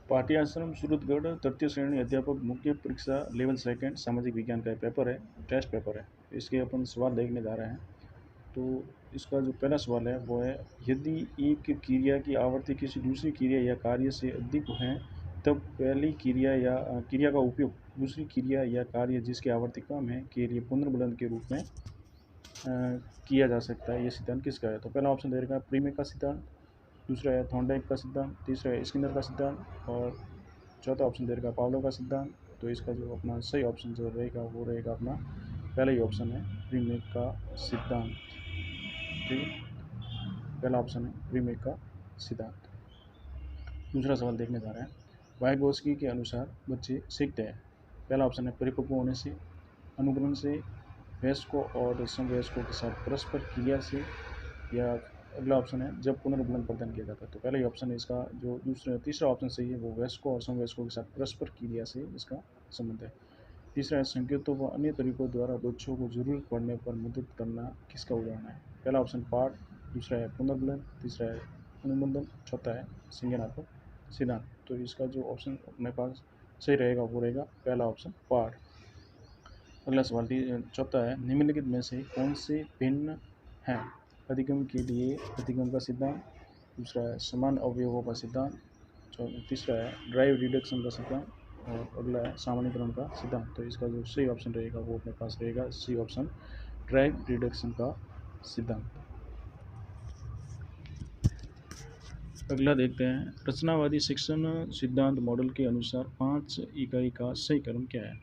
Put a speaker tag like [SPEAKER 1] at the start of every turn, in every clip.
[SPEAKER 1] पाठ्याश्रम सूरतगढ़ तृतीय श्रेणी अध्यापक मुख्य परीक्षा लेवल सेकंड सामाजिक विज्ञान का पेपर है, टेस्ट पेपर है। इसके अपन सवाल देखने जा रहे हैं। तो इसका जो पहला सवाल है वो है, यदि एक क्रिया की आवृत्ति किसी दूसरी क्रिया या कार्य से अधिक है तब पहली क्रिया या क्रिया का उपयोग दूसरी क्रिया या कार्य जिसकी आवृत्ति कम है के लिए पुनर्बलन के रूप में किया जा सकता है। ये सिद्धांत किसका है? तो पहला ऑप्शन दे रखा है प्रीमे का सिद्धांत, दूसरा है थॉर्नडाइक का सिद्धांत, तीसरा है स्किनर का सिद्धांत और चौथा ऑप्शन दे रखा है पावलो का सिद्धांत। तो इसका जो अपना सही ऑप्शन जो रहेगा वो रहेगा अपना पहला ही ऑप्शन है, प्रीमेक का सिद्धांत। ठीक है, पहला ऑप्शन है प्रीमेक का सिद्धांत। दूसरा सवाल देखने जा रहे हैं, वाइगोस्की के अनुसार बच्चे सीखते हैं। पहला ऑप्शन है परिपक्व होने से, अनुकरण से, वयस्कों और समवयस्कों के साथ परस्पर क्रिया से, या अगला ऑप्शन है जब पुनर्बलन प्रदान किया जाता है। तो पहला ही ऑप्शन है इसका जो दूसरा तीसरा ऑप्शन सही है, वो वयस्कों और समवयस्कों के साथ परस्पर क्रिया से इसका संबंध है। तीसरा है संकेतों व अन्य तरीकों द्वारा बच्चों को जरूरत पड़ने पर मदद करना किसका उदाहरण है? पहला ऑप्शन पाठ, दूसरा है पुनर्बलन, तीसरा है अनुबंधन, चौथा है संज्ञानात्मक सिद्धांत। तो इसका जो ऑप्शन अपने पास सही रहेगा वो रहेगा पहला ऑप्शन पाठ। अगला सवाल चौथा है, निम्नलिखित में से कौन से भिन्न हैं? अधिगम के लिए अधिगम का सिद्धांत, दूसरा है समान अवयवों का सिद्धांत, तीसरा है ड्राइव रिडक्शन का सिद्धांत और अगला है सामान्यीकरण का सिद्धांत। तो इसका जो सही ऑप्शन रहेगा वो अपने पास रहेगा सी ऑप्शन, ड्राइव रिडक्शन का सिद्धांत। अगला देखते हैं, रचनावादी शिक्षण सिद्धांत मॉडल के अनुसार 5 इकाई का सही क्रम क्या है?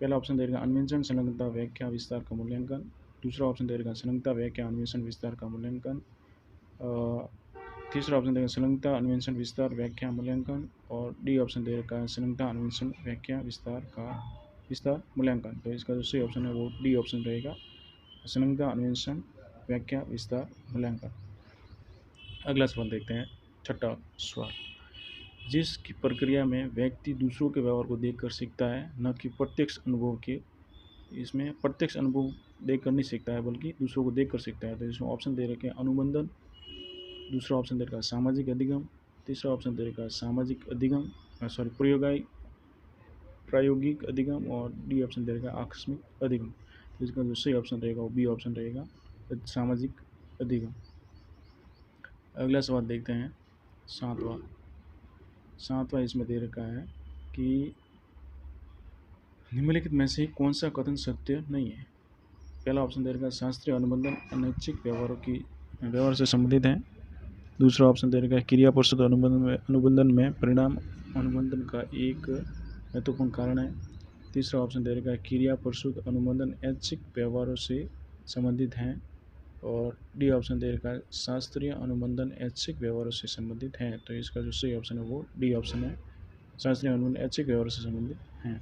[SPEAKER 1] पहला ऑप्शन दे रखा अन्वेषण संलग्नता व्याख्या विस्तार का मूल्यांकन, दूसरा ऑप्शन दे रखा संलग्नता व्याख्या अन्वेषण विस्तार का मूल्यांकन, तीसरा ऑप्शन दे रखा संलग्नता अन्वेषण विस्तार व्याख्या मूल्यांकन और डी ऑप्शन दे रखा है संलग्नता अन्वेषण व्याख्या विस्तार मूल्यांकन। तो इसका जो सही ऑप्शन है वो डी ऑप्शन रहेगा, संलग्नता अन्वेषण व्याख्या विस्तार मूल्यांकन। अगला सवाल देखते हैं, छठा सवाल, जिस की प्रक्रिया में व्यक्ति दूसरों के व्यवहार को देखकर सीखता है न कि प्रत्यक्ष अनुभव के, इसमें प्रत्यक्ष अनुभव देखकर नहीं सीखता है बल्कि दूसरों को देखकर सीखता है। तो इसमें ऑप्शन दे रखे हैं अनुबंधन, दूसरा ऑप्शन दे रखा है सामाजिक अधिगम, तीसरा ऑप्शन दे रखा है सामाजिक अधिगम प्रायोगिक अधिगम और डी ऑप्शन दे रखा है आकस्मिक अधिगम। तो इसका जो सही ऑप्शन रहेगा वो बी ऑप्शन रहेगा, सामाजिक अधिगम। अगला सवाल देखते हैं, सातवां इसमें दे रखा है कि निम्नलिखित में से कौन सा कथन सत्य नहीं है? पहला ऑप्शन दे रखा है शास्त्रीय अनुबंधन अनैच्छिक व्यवहार से संबंधित है, दूसरा ऑप्शन दे रखा है क्रिया प्रस्तुत अनुबंधन में परिणाम अनुबंधन का एक महत्वपूर्ण कारण है, तीसरा ऑप्शन दे रखा है क्रिया प्रस्तुत अनुबंधन ऐच्छिक व्यवहारों से संबंधित हैं और डी ऑप्शन दे रखा है शास्त्रीय अनुबंधन ऐच्छिक व्यवहारों से संबंधित हैं। तो इसका जो सही ऑप्शन है वो डी ऑप्शन है, शास्त्रीय अनुबंधन ऐच्छिक व्यवहारों से संबंधित हैं।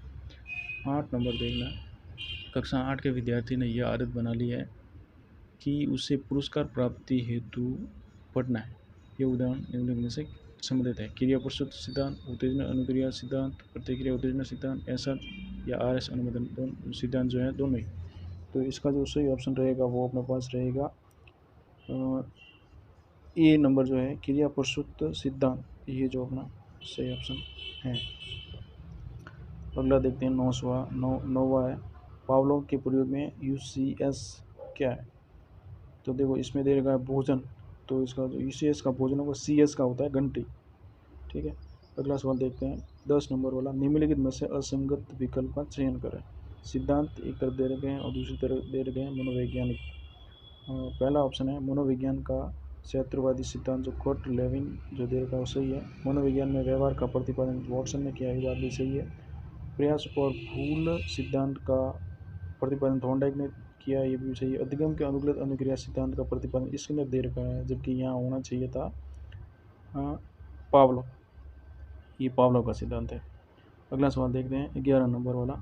[SPEAKER 1] 8 नंबर देखना, कक्षा 8 के विद्यार्थी ने यह आदत बना ली है कि उसे पुरस्कार प्राप्ति हेतु पढ़ना है। ये उदाहरण निम्नलिखित में से संबंधित है? क्रिया प्रस्तुत सिद्धांत, उत्तेजना अनुक्रिया सिद्धांत, प्रतिक्रिया उत्तेजना सिद्धांत, ऐसा या आर एस अनुबंधन सिद्धांत जो है दोनों ही। तो इसका जो सही ऑप्शन रहेगा वो अपने पास रहेगा ए नंबर जो है क्रिया प्रस्तुत सिद्धांत, ये जो अपना सही ऑप्शन है। अगला देखते हैं नौवा है, पावलोव के प्रयोग में यूसीएस क्या है? तो देखो इसमें दे रखा है भोजन, तो इसका जो यूसीएस का भोजन होगा सीएस का होता है घंटी। ठीक है, अगला सवाल देखते हैं 10 नंबर वाला, निम्नलिखित में से असंगत विकल्प का चयन करें। सिद्धांत एक तरफ दे रखे हैं और दूसरी तरफ दे रखे हैं मनोवैज्ञानिक। पहला ऑप्शन है मनोविज्ञान का क्षेत्रवादी सिद्धांत जो कोर्ट लेविन जो दे रखा है वो सही है। मनोविज्ञान में व्यवहार का प्रतिपादन वॉटसन ने किया है, ये बात भी सही है। प्रयास और भूल सिद्धांत का प्रतिपादन थॉर्नडाइक ने किया, ये भी सही है। अधिगम के अनुकूलित अनुक्रिया सिद्धांत का प्रतिपादन इसके अंदर दे रखा है, जबकि यहाँ होना चाहिए था पावलो, ये पावलो का सिद्धांत है। अगला सवाल देखते हैं 11 नंबर वाला।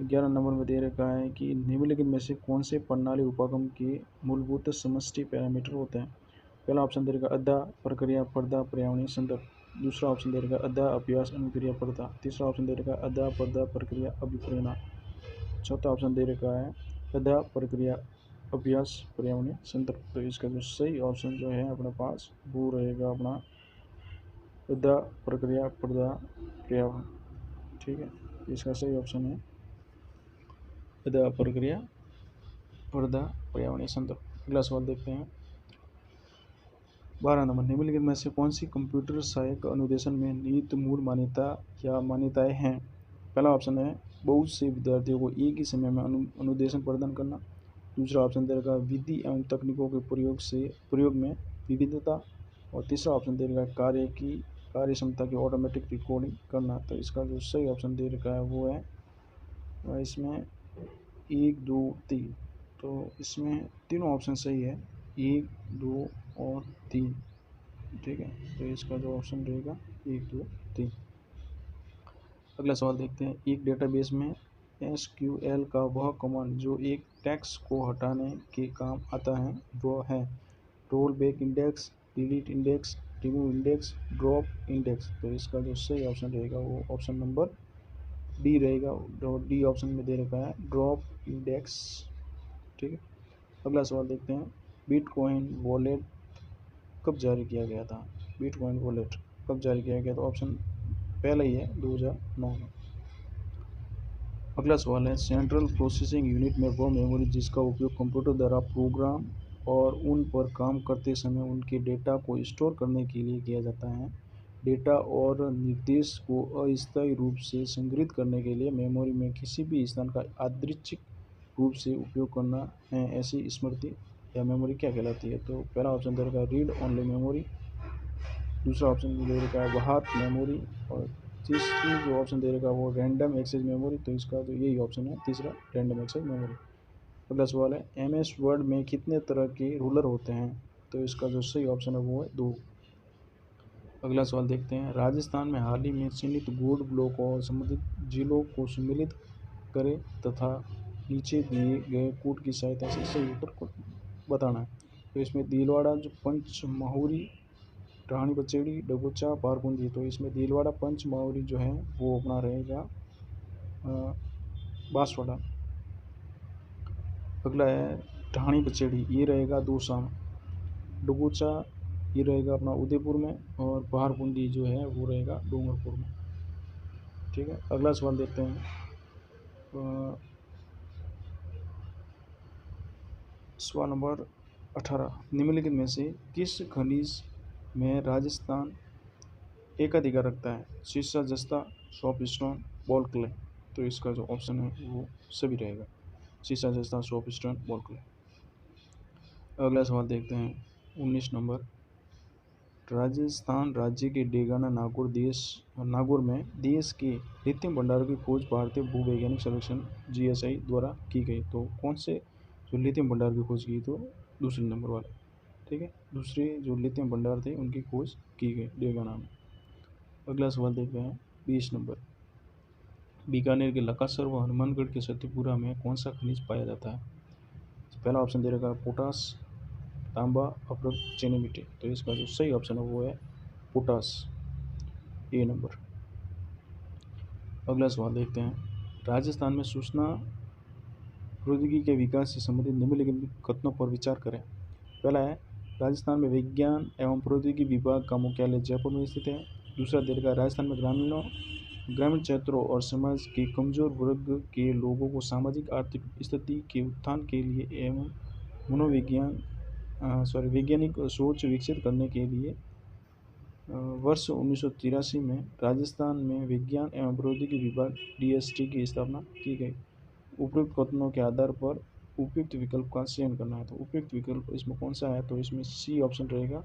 [SPEAKER 1] 11 नंबर में दे रखा है कि निम्नलिखित में से कौन से प्रणाली उपागम के मूलभूत समष्टि पैरामीटर होते हैं? पहला ऑप्शन दे रखा अध्यय प्रक्रिया पर्दा पर्यावरणीय संदर्भ, दूसरा ऑप्शन दे रखा अध्यय अभ्यास अनुक्रिया पर्दा, तीसरा ऑप्शन दे रखा अध्यय पर्दा प्रक्रिया अभिप्रेरणा, चौथा ऑप्शन दे रखा है अध्यय प्रक्रिया अभ्यास पर्यावरणीय संदर्भ। तो इसका जो सही ऑप्शन जो है अपने पास वो रहेगा अपना विद्या प्रक्रिया पर्दा पर्यावरण। ठीक है, इसका सही ऑप्शन है विद्या प्रक्रिया पर्दा पर्यावरणीय संदर्भ। अगला सवाल देखते हैं 12 नंबर, निम्नलिखित में से कौन सी कंप्यूटर सहायक अनुदेशन में निहित मूल मान्यता या मान्यताएं हैं। पहला ऑप्शन है बहुत से विद्यार्थियों को एक ही समय में अनुदेशन प्रदान करना। दूसरा ऑप्शन दे रखा है विधि एवं तकनीकों के प्रयोग में विविधता। और तीसरा ऑप्शन दे रखा है कार्य क्षमता की ऑटोमेटिक रिकॉर्डिंग करना। तो इसका जो सही ऑप्शन दे रखा है वो है इसमें 1, 2, 3। तो इसमें तीनों ऑप्शन सही है, 1, 2 और 3। ठीक है, तो इसका जो ऑप्शन रहेगा 1, 2, 3। अगला सवाल देखते हैं, एक डेटाबेस में एसक्यूएल का वह कमांड जो एक टेक्स्ट को हटाने के काम आता है वो है roll back index, delete index, remove index, drop index. तो इसका जो सही ऑप्शन रहेगा वो ऑप्शन नंबर डी रहेगा। जो डी ऑप्शन में दे रखा है ड्रॉप इंडेक्स। ठीक है, अगला सवाल देखते हैं, बिटकॉइन वॉलेट कब जारी किया गया था। बिटकॉइन वॉलेट कब जारी किया गया था, ऑप्शन पहला ही है 2009 में। अगला सवाल है, सेंट्रल प्रोसेसिंग यूनिट में वह मेमोरी जिसका उपयोग कंप्यूटर द्वारा प्रोग्राम और उन पर काम करते समय उनके डेटा को स्टोर करने के लिए किया जाता है। डेटा और निर्देश को अस्थायी रूप से संग्रहित करने के लिए मेमोरी में किसी भी स्थान का यादृच्छिक रूप से उपयोग करना है, ऐसी स्मृति या मेमोरी क्या कहलाती है। तो पहला ऑप्शन दे रखा है रीड ओनली मेमोरी। दूसरा ऑप्शन दे रखा है वहात मेमोरी। और तीसरी जो ऑप्शन दे रखा है वो रैंडम एक्सेस मेमोरी। तो इसका तो यही ऑप्शन है तीसरा, रैंडम एक्सेस मेमोरी। अगला सवाल है, एमएस वर्ड में कितने तरह के रूलर होते हैं। तो इसका जो सही ऑप्शन है वो है 2। अगला सवाल देखते हैं, राजस्थान में हाल ही में चिन्हित गोल्ड ब्लॉक और संबंधित जिलों को सम्मिलित करें तथा नीचे दिए गए कोड की सहायता से सही उत्तर को बताना है। तो इसमें दिलवाड़ा जो पंच महुरी, टहानी बचेड़ी, डगोचा, पारकुंदी। तो इसमें दिलवाड़ा पंच महुरी जो है वो अपना रहेगा बांसवाड़ा। अगला है टहानी बचेड़ी, ये रहेगा दौसा। डगोचा ये रहेगा अपना उदयपुर में। और पहाड़पुंदी जो है वो रहेगा डूंगरपुर में। ठीक है, अगला सवाल देखते हैं सवाल नंबर 18, निम्नलिखित में से किस खनिज में राजस्थान एकाधिकार रखता है। शीशा, जस्ता, सॉप स्टोन, बॉल क्ले। तो इसका जो ऑप्शन है वो सभी रहेगा, शीशा, जस्ता, सॉप स्टोन, बॉल क्ले। अगला सवाल देखते हैं 19 नंबर, राजस्थान राज्य के डेगाना नागौर में देश के लिथियम भंडारों की खोज भारतीय भूवैज्ञानिक सर्वेक्षण जीएसआई द्वारा की गई। तो कौन से जो लिथियम भंडार की खोज की, तो दूसरे नंबर वाले। ठीक है, दूसरे जो लिथियम भंडार थे उनकी खोज की गई डेगाना में। अगला सवाल देखते हैं 20 नंबर, बीकानेर के लकासर व हनुमानगढ़ के सतीपुरा में कौन सा खनिज पाया जाता है। पहला ऑप्शन दे रखा है पोटास, तांबा, अपरक, चीनी मिट्टी। तो इसका जो सही ऑप्शन है वो है पोटास, ए नंबर। अगला सवाल देखते हैं, राजस्थान में सूचना प्रौद्योगिकी के विकास से संबंधित निम्नलिखित कथनों पर विचार करें। पहला है, राजस्थान में विज्ञान एवं प्रौद्योगिकी विभाग का मुख्यालय जयपुर में स्थित है। दूसरा दे रखा है, राजस्थान में ग्रामीण क्षेत्रों और समाज के कमजोर वर्ग के लोगों को सामाजिक आर्थिक स्थिति के उत्थान के लिए एवं वैज्ञानिक सोच विकसित करने के लिए वर्ष 1983 में राजस्थान में विज्ञान एवं प्रौद्योगिकी विभाग डीएसटी की स्थापना की गई। उपयुक्त कथनों के आधार पर उपयुक्त विकल्प का चयन करना है। तो उपयुक्त विकल्प इसमें कौन सा है, तो इसमें सी ऑप्शन रहेगा।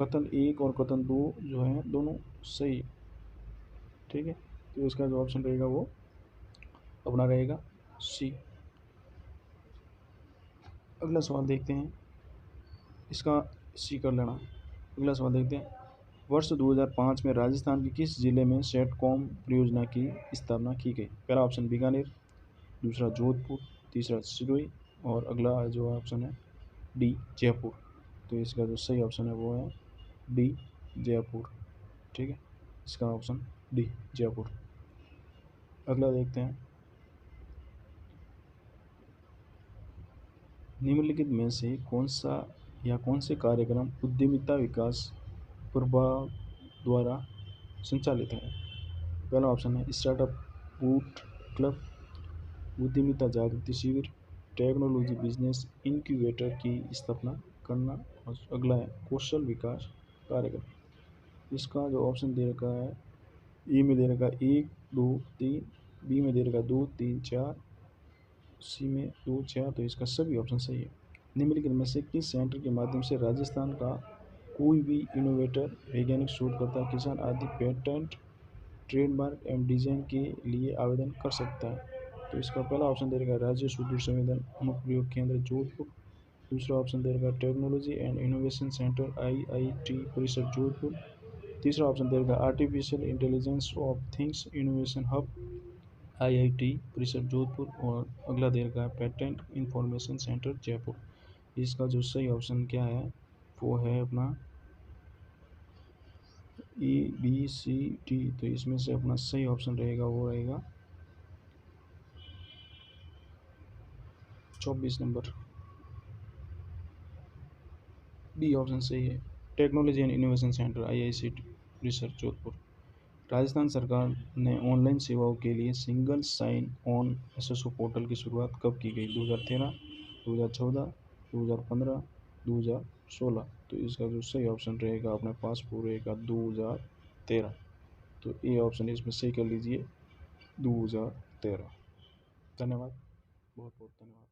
[SPEAKER 1] कथन 1 और कथन 2 जो है दोनों सही। ठीक है, तो इसका जो ऑप्शन रहेगा वो अपना रहेगा सी। अगला सवाल देखते हैं, इसका सी कर लेना। अगला सवाल देखते हैं, वर्ष 2005 में राजस्थान के किस जिले में सेटकॉम परियोजना की स्थापना की गई। पहला ऑप्शन बीकानेर, दूसरा जोधपुर, तीसरा सिरोही और अगला जो ऑप्शन है डी जयपुर। तो इसका जो सही ऑप्शन है वो है डी जयपुर। ठीक है, इसका ऑप्शन डी जयपुर। अगला देखते हैं, निम्नलिखित में से कौन सा या कौन से कार्यक्रम उद्यमिता विकास द्वारा संचालित है। पहला ऑप्शन है स्टार्टअप बूट क्लब, उद्यमिता जागृति शिविर, टेक्नोलॉजी बिजनेस इनक्यूबेटर की स्थापना करना, और अगला है कौशल विकास कार्यक्रम। इसका जो ऑप्शन दे रखा है, ए में दे रखा है 1 2 3, बी में दे रखा है 2 3 4, सी में 2 4, तो इसका सभी ऑप्शन सही है। निम्नलिखित में से किस सेंटर के माध्यम से राजस्थान का कोई भी इनोवेटर, वैज्ञानिक शोधकर्ता, किसान आदि पेटेंट, ट्रेडमार्क एवं डिजाइन के लिए आवेदन कर सकता है? तो इसका पहला ऑप्शन दे रखा है राज्य सुदूर संवेदन अनुप्रयोग केंद्र जोधपुर, दूसरा ऑप्शन दे रखा है technology and innovation centre IIT परिसर जोधपुर, तीसरा ऑप्शन दे रखा है artificial intelligence of things innovation hub IIT परिसर जोधपुर, और अगला दे रखा है पेटेंट इंफॉर्मेशन सेंटर जयपुर। इसका जो सही ऑप्शन क्या है वो है अपना ABCD। तो इसमें से अपना सही ऑप्शन रहेगा वो रहेगा 24 नंबर, बी ऑप्शन सही है। Technology and innovation centre IICT research Jodhpur. Rajasthan सरकार ने ऑनलाइन सेवाओं के लिए single sign on SSO portal की शुरुआत कब की गई? 2013, 2014, 2015, 2016। तो इसका जो सही ऑप्शन रहेगा अपने पास वो रहेगा 2013। तो ए ऑप्शन इसमें सही कर लीजिए 2013। धन्यवाद, बहुत बहुत धन्यवाद।